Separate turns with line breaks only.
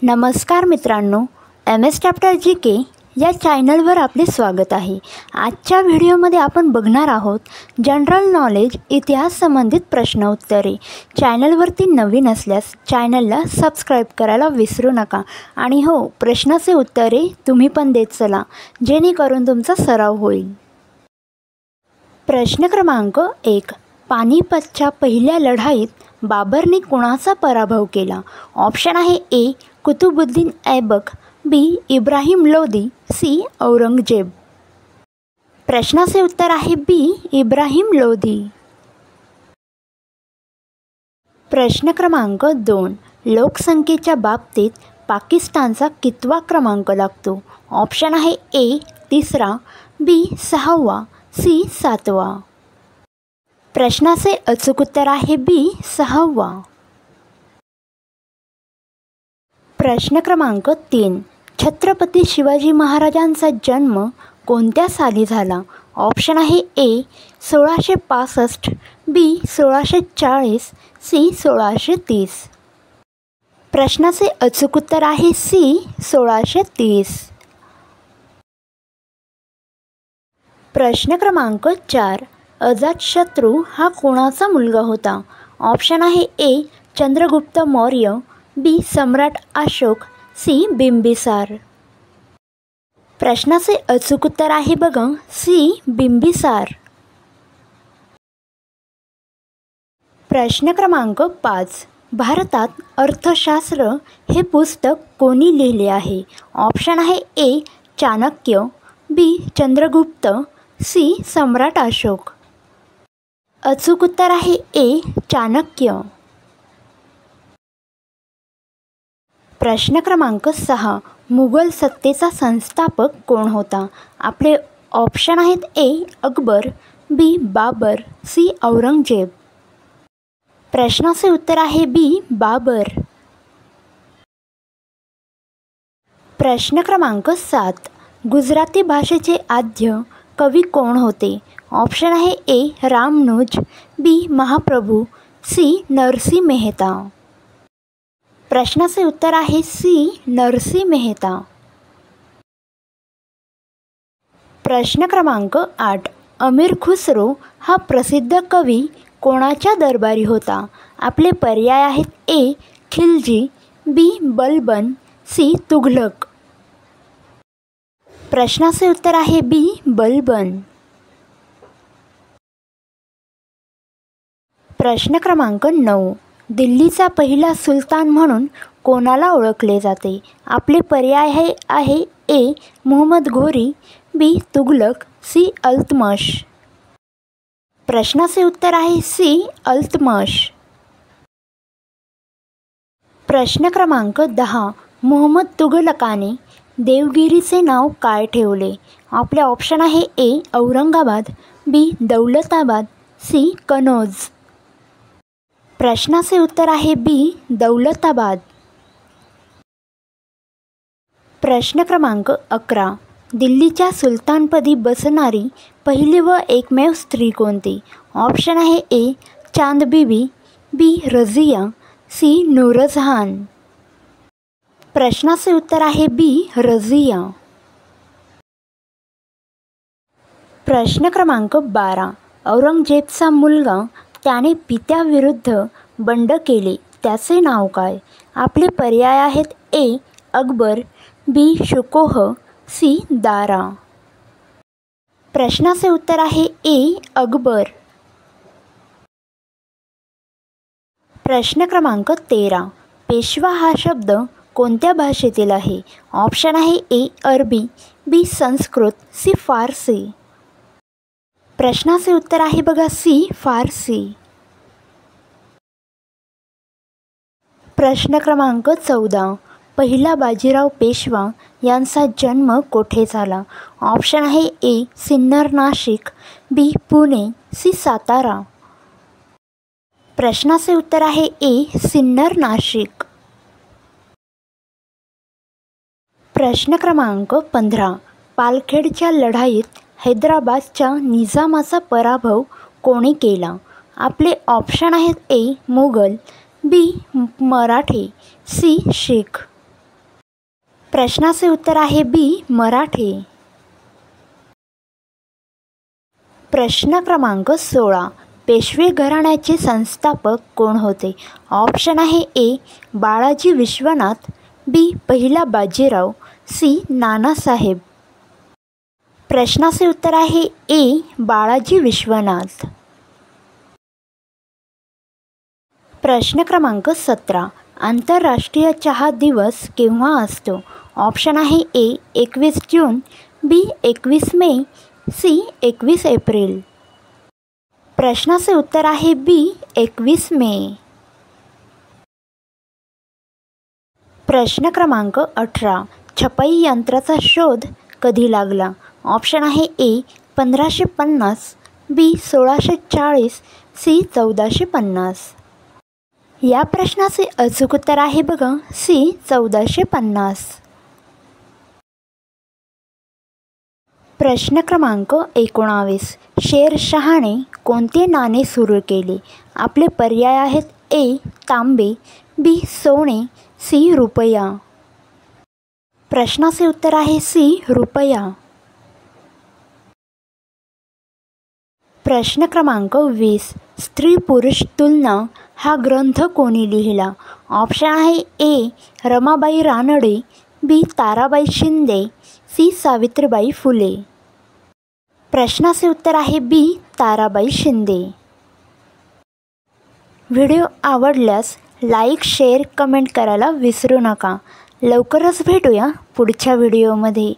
नमस्कार मित्रांनो, MS chapter GK या चॅनलवर आपले स्वागत आहे। आजच्या व्हिडिओमध्ये आपण बघणार आहोत जनरल नॉलेज इतिहास संबंधित प्रश्न उत्तरे। चॅनलवरती नवीन असल्यास चॅनलला सबस्क्राइब करायला विसरू नका आणि हो, प्रश्नाचे उत्तरे तुम्ही पण देत चला, जेणेकरून तुमचा सराव होईल। प्रश्न क्रमांक 1, पानिपतच्या पहिल्या लढाईत बाबरने कुणाचा पराभव केला? ऑप्शन आहे ए कुतुबुद्दीन ऐबक, बी इब्राहिम लोदी, सी औरंगजेब। प्रश्नाचे उत्तर आहे बी इब्राहिम लोदी। प्रश्न क्रमांक 2, लोकसंख्येच्या बाबतीत पाकिस्तानचा कितवा क्रमांक लागतो? ऑप्शन आहे ए 3रा, बी 6वा, सी 7वा। प्रश्नाचे अचूक उत्तर आहे बी 6वा। प्रश्न क्रमांक 3, छत्रपती शिवाजी महाराजांचा जन्म कोणत्या साली झाला? ऑप्शन आहे ए 1665, बी 1640, सी 1630। प्रश्नाचे अचूक उत्तर आहे सी 1630। प्रश्न क्रमांक 4, अजातशत्रू हा कोणाचा मुलगा होता? ऑप्शन आहे ए चंद्रगुप्त मौर्य, बी सम्राट अशोक, सी बिंबिसार। प्रश्नाचे अचूक उत्तर आहे बघा सी बिंबिसार। प्रश्न क्रमांक 5, भारतात अर्थशास्त्र हे पुस्तक कोणी लिहिले आहे? ऑप्शन आहे ए चाणक्य, बी चंद्रगुप्त, सी सम्राट अशोक। अचूक उत्तर आहे ए चाणक्य। प्रश्न क्रमांक 6, मुघल सत्तेचा संस्थापक कोण होता? आपले ऑप्शन आहेत ए अकबर, बी बाबर, सी औरंगजेब। प्रश्नाचे उत्तर आहे बी बाबर। प्रश्न क्रमांक 7, गुजराती भाषेचे आद्य कवी कोण होते? ऑप्शन आहे ए रामनुज, बी महाप्रभू, सी नरसी मेहता। प्रश्नाचे उत्तर आहे सी नरसी मेहता। प्रश्न क्रमांक 8, अमीर खुसरो हा प्रसिद्ध कवी कोणाच्या दरबारी होता? आपले पर्याय आहेत ए खिलजी, बी बलबन, सी तुघलक। प्रश्नाचे उत्तर आहे बी बलबन। प्रश्न क्रमांक 9, दिल्लीचा पहिला सुलतान म्हणून कोणाला ओळखले जाते? आपले पर्याय आहे ए मुहम्मद घोरी, बी तुघलक, सी अल्तमश। प्रश्नाचे उत्तर आहे सी अल्तमश। प्रश्न क्रमांक 10, मुहम्मद तुघलकाने देवगिरीचे नाव काय ठेवले? आपले ऑप्शन आहे ए औरंगाबाद, बी दौलताबाद, सी कनौज। प्रश्नाचे उत्तर आहे बी दौलताबाद। प्रश्न क्रमांक 11, दिल्लीच्या सुलतानपदी बसणारी पहिली व एकमेव स्त्री कोणती? ऑप्शन आहे ए चांदबिबी, बी रझिया, सी नूरजहान। प्रश्नाचे उत्तर आहे बी रझिया। प्रश्न क्रमांक 12, औरंगजेबचा मुलगा त्याने पित्याविरुद्ध बंड केले त्याचे नाव काय? आपले पर्याय आहेत ए अकबर, बी शुकोह, सी दारा। प्रश्नाचे उत्तर आहे ए अकबर। प्रश्न क्रमांक 13, पेशवा हा शब्द कोणत्या भाषेतील आहे? ऑप्शन आहे ए अरबी, बी संस्कृत, सी फारसी। प्रश्नाचे उत्तर आहे बघा सी फारसी। प्रश्न क्रमांक 14, पहिला बाजीराव पेशवा यांचा जन्म कोठे झाला? ऑप्शन आहे ए सिन्नर नाशिक, बी पुणे, सी सातारा। प्रश्नाचे उत्तर आहे ए सिन्नर नाशिक। प्रश्न क्रमांक 15, पालखेडच्या लढाईत हैदराबादच्या निजामाचा पराभव कोणी केला? आपले ऑप्शन आहेत ए मुघल, बी मराठे, सी शीख। प्रश्नाचे उत्तर आहे बी मराठे. प्रश्न क्रमांक 16. पेशवे घराण्याचे संस्थापक कोण होते? ऑप्शन आहे ए बाळाजी विश्वनाथ, बी पहिला बाजीराव, सी नानासाहेब. प्रश्नाचे उत्तर आहे ए बाळाजी विश्वनाथ. प्रश्न क्रमांक 17. आंतरराष्ट्रीय चहा दिवस केव्हा असतो? ऑप्शन आहे ए 21 जून, बी 21 मे, सी 21 एप्रिल. प्रश्नाचे उत्तर आहे बी 21 मे. प्रश्न क्रमांक 18. छपाई यंत्राचा शोध कधी लागला? ऑप्शन आहे ए 1550, बी 1640, सी 1450. या प्रश्नाचे अचूक उत्तर आहे बघा सी 1450. प्रश्न क्रमांक 19. शेरशहाने कोणते नाणे सुरू केले? आपले पर्याय आहेत ए तांबे, बी सोने, सी रुपया. प्रश्नाचे उत्तर आहे सी रुपया. प्रश्न क्रमांक 20. स्त्री पुरुष तुलना हा ग्रंथ कोणी लिहिला? ऑप्शन आहे ए रमाबाई रानडे, बी ताराबाई शिंदे, सी सावित्रीबाई फुले. प्रश्नाचे उत्तर आहे बी ताराबाई शिंदे. व्हिडिओ आवडल्यास लाईक, शेअर, कमेंट करायला विसरू नका. लवकरच भेटूया पुढच्या व्हिडिओमध्ये.